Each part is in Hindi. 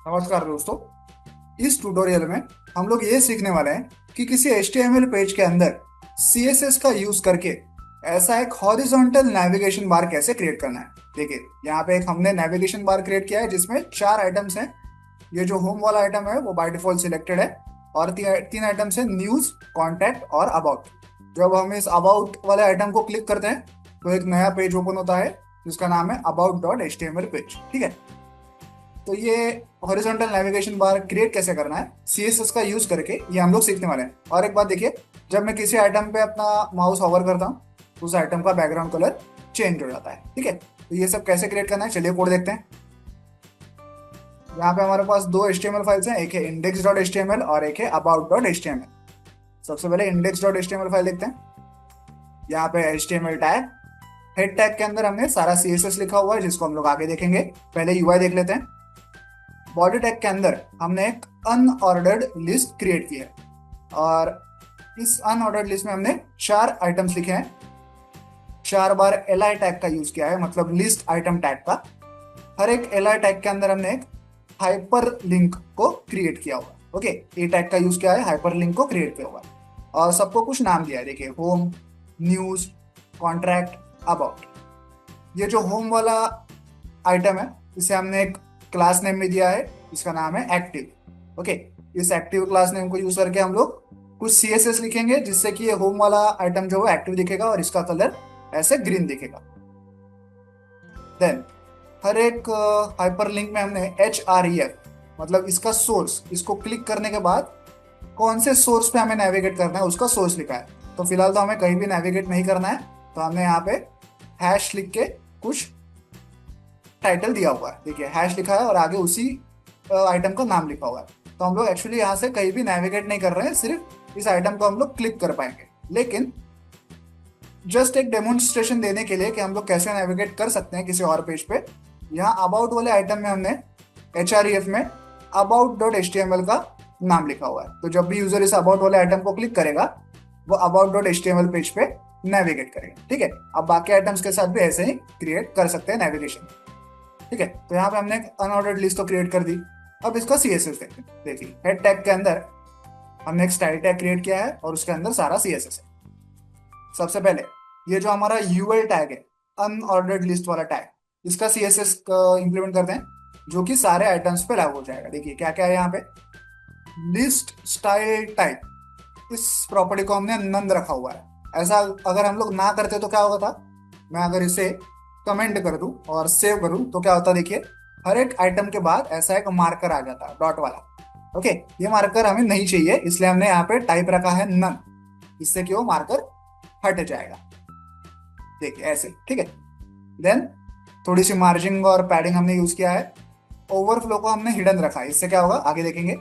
नमस्कार दोस्तों। इस ट्यूटोरियल में हम लोग ये सीखने वाले हैं कि किसी HTML पेज के अंदर CSS का यूज करके ऐसा एक हॉरिजॉन्टल नेविगेशन बार कैसे क्रिएट करना है। देखिए, यहाँ पे एक हमने नेविगेशन बार क्रिएट किया है जिसमें 4 आइटम्स हैं। ये जो होम वाला आइटम है वो बाय डिफॉल्ट सिलेक्टेड है और तीन आइटम्स है, न्यूज, कॉन्टैक्ट और अबाउट। जब हम इस अबाउट वाले आइटम को क्लिक करते हैं तो एक नया पेज ओपन होता है जिसका नाम है about.html पेज। ठीक है, तो ये हॉरिजॉन्टल नेविगेशन बार क्रिएट कैसे करना है CSS का यूज करके ये हम लोग सीखने वाले हैं। और एक बात देखिए, जब मैं किसी आइटम पे अपना माउस होवर करता हूँ तो उस आइटम का बैकग्राउंड कलर चेंज हो जाता है। ठीक है, तो ये सब कैसे क्रिएट करना है चलिए कोड देखते हैं। यहाँ पे हमारे पास दो HTML फाइल्स हैं, एक है index.html और एक है about.html। सबसे पहले index.html फाइल देखते हैं। यहाँ पे HTML टैग, हेड टैग के अंदर हमने सारा CSS लिखा हुआ है जिसको हम लोग आगे देखेंगे। पहले UI देख लेते हैं। बॉडी टैग के अंदर हमने एक अनऑर्डर्ड लिस्ट क्रिएट की है और इस अनऑर्डर्ड लिस्ट में हमने 4 आइटम्स लिखे हैं। 4 बार li टैग का यूज किया है, मतलब लिस्ट आइटम टैग का। हर एक li टैग के अंदर हमने एक हाइपर लिंक को क्रिएट किया हुआ है। ओके, ए टैग का यूज किया है, हाइपर लिंक को क्रिएट किया हुआ है और सबको कुछ नाम दिया है। देखिए, होम, न्यूज, कॉन्ट्रैक्ट, अबाउट। ये जो होम वाला आइटम है इसे हमने एक क्लास नेम में दिया है, इसका नाम है एक्टिव। ओके, इस एक्टिव क्लास नेम को यूज करके हम लोग कुछ CSS लिखेंगे जिससे कि ये होम वाला आइटम जो है एक्टिव दिखेगा और इसका कलर ऐसे ग्रीन दिखेगा। देन हर एक हाइपर लिंक में हमने href, मतलब इसका सोर्स, इसको क्लिक करने के बाद कौन से सोर्स पे हमें नेविगेट करना है उसका सोर्स लिखा है। तो फिलहाल तो हमें कहीं भी नेविगेट नहीं करना है, तो हमने यहाँ पे हैश लिख के कुछ टाइटल दिया हुआ है। देखिए, हैश लिखा है और आगे उसी आइटम का नाम लिखा हुआ है। तो हम लोग एक्चुअली यहाँ से कहीं भी नेविगेट नहीं कर रहे हैं, सिर्फ इस आइटम को हम लोग क्लिक कर पाएंगे। लेकिन जस्ट एक डेमोन्स्ट्रेशन देने के लिए कि हम लोग कैसे नेविगेट कर सकते हैं किसी और पेज पे, यहाँ अबाउट वाले आइटम में हमने href में about.html का नाम लिखा हुआ है। तो जब भी यूजर इस अबाउट वाले आइटम को क्लिक करेगा वो about.html पेज पे नेविगेट करेगा। ठीक है, अब बाकी आइटम्स के साथ भी ऐसे ही क्रिएट कर सकते हैं नेविगेशन। ठीक है, तो यहाँ पे हमने एक अनऑर्डर्ड लिस्ट तो क्रिएट कर दी। अब इसका CSS देखते हैं। देखिए, हेड टैग के अंदर हमने एक स्टाइल टैग क्रिएट किया है और उसके अंदर सारा CSS है। सबसे पहले ये जो हमारा UL टैग है, अनऑर्डर्ड लिस्ट वाला टैग, इसका CSS इंप्लीमेंट करते हैं जो कि सारे आइटम्स पे लागू हो जाएगा। देखिए क्या क्या है यहाँ पे, लिस्ट स्टाइल टाइप, इस प्रॉपर्टी को हमने नन रखा हुआ है। ऐसा अगर हम लोग ना करते तो क्या होगा था, मैं अगर इसे कमेंट कर दूं और सेव करूं तो क्या होता, देखिए हर एक आइटम के बाद ऐसा एक मार्कर आ जाता है डॉट वाला। ओके, ये मार्कर हमें नहीं चाहिए इसलिए हमने यहाँ पे टाइप रखा है नन, इससे कि वो मार्कर हट जाएगा। देखिए ऐसे। ठीक है, देन थोड़ी सी मार्जिंग और पैडिंग हमने यूज किया है। ओवरफ्लो को हमने हिडन रखा है, इससे क्या होगा आगे देखेंगे।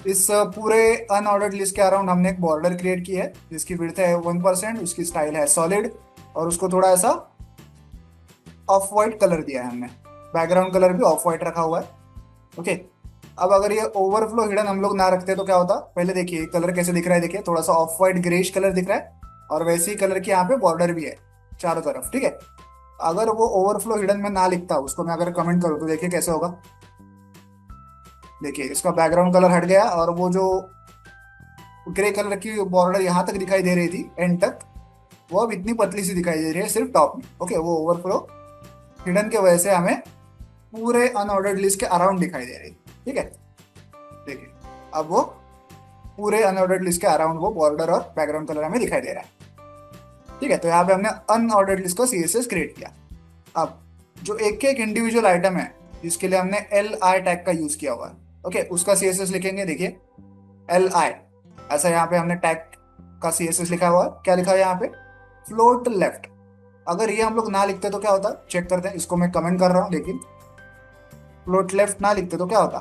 इस पूरे अनऑर्डर्ड लिस्ट के अराउंड हमने एक बॉर्डर क्रिएट की है जिसकी विड्थ है 1%, उसकी स्टाइल है सॉलिड और उसको थोड़ा ऐसा ऑफ वाइट कलर दिया है हमने। बैकग्राउंड कलर भी ऑफ वाइट रखा हुआ है। ओके, अब अगर ये ओवरफ्लो हिडन हम लोग ना रखते तो क्या होता, पहले देखिए कलर कैसे दिख रहा है। देखिए थोड़ा सा ऑफ वाइट ग्रेश कलर दिख रहा है और वैसे ही कलर की यहाँ पे बॉर्डर भी है चारों तरफ। ठीक है, अगर वो ओवरफ्लो हिडन में ना लिखता, उसको मैं अगर कमेंट करूँ तो देखिए कैसे होगा। देखिए इसका बैकग्राउंड कलर हट गया और वो जो ग्रे कलर की बॉर्डर यहाँ तक दिखाई दे रही थी एंड तक, वो अब इतनी पतली सी दिखाई दे रही है सिर्फ टॉप में। ओके, वो ओवरफ्लो हिडन के वजह से हमें पूरे अनऑर्डर्ड लिस्ट के अराउंड दिखाई दे रही है। ठीक है, देखिए अब वो पूरे अनऑर्डर्ड लिस्ट के अराउंड वो बॉर्डर और बैकग्राउंड कलर हमें दिखाई दे रहा है। ठीक है, तो यहाँ पे हमने अनऑर्डर्ड लिस्ट का CSS क्रिएट किया। अब जो एक एक इंडिविजुअल आइटम है जिसके लिए हमने LI टैग का यूज किया हुआ है, ओके, उसका CSS लिखेंगे। देखिए LI, ऐसा यहाँ पे हमने टैग का CSS लिखा हुआ है। क्या लिखा है यहाँ पे, फ्लोट लेफ्ट। अगर ये हम लोग ना लिखते तो क्या होता, चेक करते हैं, इसको मैं कमेंट कर रहा हूँ लेकिन फ्लोट लेफ्ट ना लिखते तो क्या होता।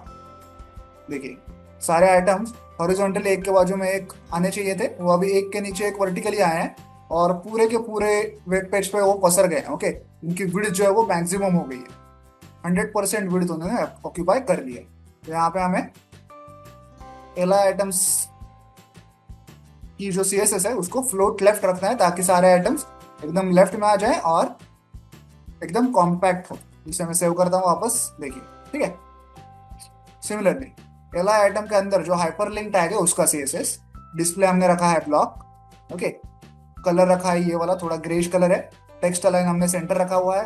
देखिए सारे आइटम्स हॉरिजॉन्टली एक के बाजू में एक आने चाहिए थे, वो अभी एक के नीचे एक वर्टिकली आए हैं और पूरे के पूरे वेब पेज पे वो पसर गए हैं। ओके, उनकी विड्थ जो है वो मैक्सिमम हो गई है, 100% विड्थ उन्होंने ऑक्यूपाई कर लिया। तो यहाँ पे हमें एला आइटम्स की जो CSS है उसको फ्लोट लेफ्ट रखना है ताकि सारे आइटम्स एकदम लेफ्ट में आ जाए और एकदम कॉम्पैक्ट हो। इसे मैं सेव करता हूँ वापस। देखिए ठीक है, सिमिलरली एल आई आइटम के अंदर जो हाइपरलिंक टैग है उसका सीएसएस, डिस्प्ले हमने रखा है ब्लॉक, ओके, कलर रखा है ये वाला थोड़ा ग्रेश कलर है, टेक्स्ट अलाइन हमने सेंटर रखा हुआ है,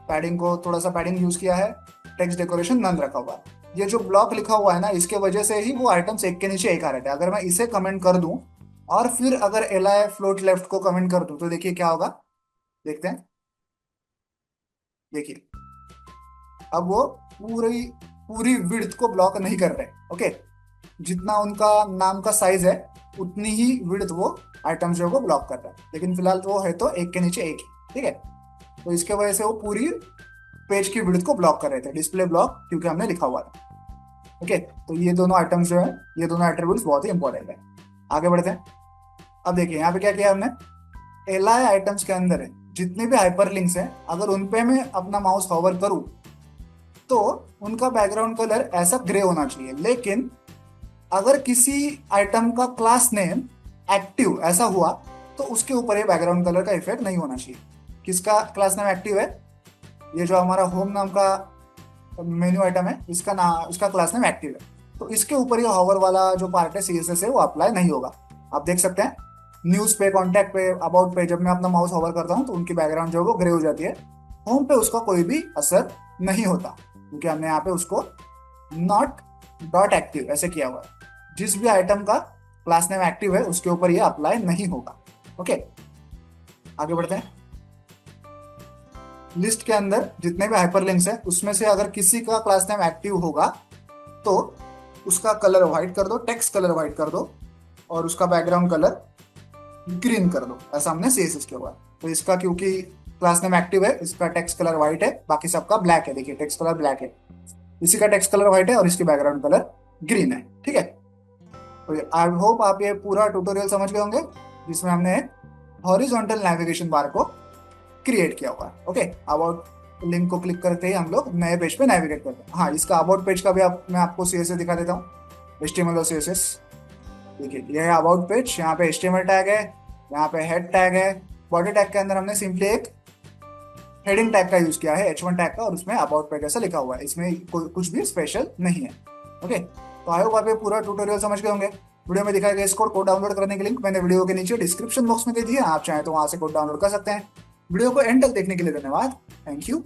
पैडिंग को थोड़ा सा पैडिंग यूज किया है, टेक्स्ट डेकोरेशन नन रखा हुआ है। ये जो ब्लॉक लिखा हुआ है ना, इसके वजह से ही वो आइटम्स एक के नीचे एक आ रहे थे। अगर मैं इसे कमेंट कर दूं और फिर अगर एल आई फ्लोट लेफ्ट को कमेंट कर दूं तो देखिए क्या होगा, देखते हैं। देखिए अब वो पूरी पूरी विड्थ को ब्लॉक नहीं कर रहे, ओके। जितना उनका नाम का साइज है उतनी ही विड्थ वो आइटम्स जो है वो ब्लॉक कर रहा है, लेकिन फिलहाल तो वो है तो एक के नीचे एक ही, ठीक है। तो इसके वजह से वो पूरी पेज की विड्थ को ब्लॉक कर रहे थे, डिस्प्ले ब्लॉक, क्योंकि हमने लिखा हुआ था, ओके। तो ये दोनों आइटम्स जो है, ये दोनों एट्रीब्यूट्स बहुत ही इंपॉर्टेंट है। आगे बढ़ते हैं। अब देखिए यहाँ पे क्या किया हमने, एल आई आइटम्स के अंदर है जितने भी हाइपर लिंक्स हैं, अगर उन पे मैं अपना माउस हॉवर करूं तो उनका बैकग्राउंड कलर ऐसा ग्रे होना चाहिए, लेकिन अगर किसी आइटम का क्लास नेम एक्टिव ऐसा हुआ तो उसके ऊपर ये बैकग्राउंड कलर का इफेक्ट नहीं होना चाहिए। किसका क्लास नेम एक्टिव है, ये जो हमारा होम नाम का मेन्यू आइटम है, इसका नाम, इसका क्लास नेम एक्टिव है, तो इसके ऊपर ये हॉवर वाला जो पार्ट है सीएसएस है वो अप्लाई नहीं होगा। आप देख सकते हैं न्यूज पे, कॉन्टैक्ट पे, अबाउट पे जब मैं अपना माउस हॉवर करता हूँ तो उनकी बैकग्राउंड जो है वो ग्रे हो जाती है। होम पे उसका कोई भी असर नहीं होता, क्योंकि हमने यहाँ पे उसको नॉट डॉट एक्टिव ऐसे किया हुआ है। जिस भी आइटम का क्लास नेम एक्टिव है उसके ऊपर ये अप्लाई नहीं होगा, ओके। आगे बढ़ते हैं। लिस्ट के अंदर जितने भी हाइपरलिंक्स है उसमें से अगर किसी का क्लास नेम एक्टिव होगा तो उसका कलर व्हाइट कर दो, टेक्स्ट कलर व्हाइट कर दो, और उसका बैकग्राउंड कलर ग्रीन कर दो, ऐसा हमने सीएसएस किया हुआ है। तो इसका क्योंकि क्लास नेम एक्टिव है, इसका टेक्स्ट कलर व्हाइट है, बाकी सबका ब्लैक है। देखिए टेक्स्ट कलर ब्लैक है, इसी का टेक्स्ट कलर व्हाइट है और इसकी बैकग्राउंड कलर ग्रीन है, ठीक है। तो आई होप आप ये पूरा ट्यूटोरियल समझ गए होंगे जिसमें हमने हॉरिजॉन्टल नेविगेशन बार को क्रिएट किया हुआ है, ओके। अबाउट लिंक को क्लिक करते ही हम लोग नए पेज पे नेविगेट करते हैं। हाँ, इसका अबाउट पेज का भी मैं आपको सीएसएस दिखा देता हूँ, एचटीएमएल और सीएसएस। देखिए ये है अबाउट पेज, यहाँ पे एचटीएमएल टैग है, यहाँ पे हेड टैग है। बॉडी टैग के अंदर हमने सिंपली एक हेडिंग टैग का यूज किया है, H1 टैग का, और उसमें अबाउट पेज ऐसा लिखा हुआ है, इसमें कुछ भी स्पेशल नहीं है, ओके। तो आई होप आप ये पूरा ट्यूटोरियल समझ गए होंगे। वीडियो में दिखाया गया इस कोड को डाउनलोड करने की लिंक मैंने वीडियो के नीचे डिस्क्रिप्शन बॉक्स में दे दी है, आप चाहें तो वहां से कोड डाउनलोड कर सकते हैं। वीडियो को एंड तक देखने के लिए धन्यवाद, थैंक यू।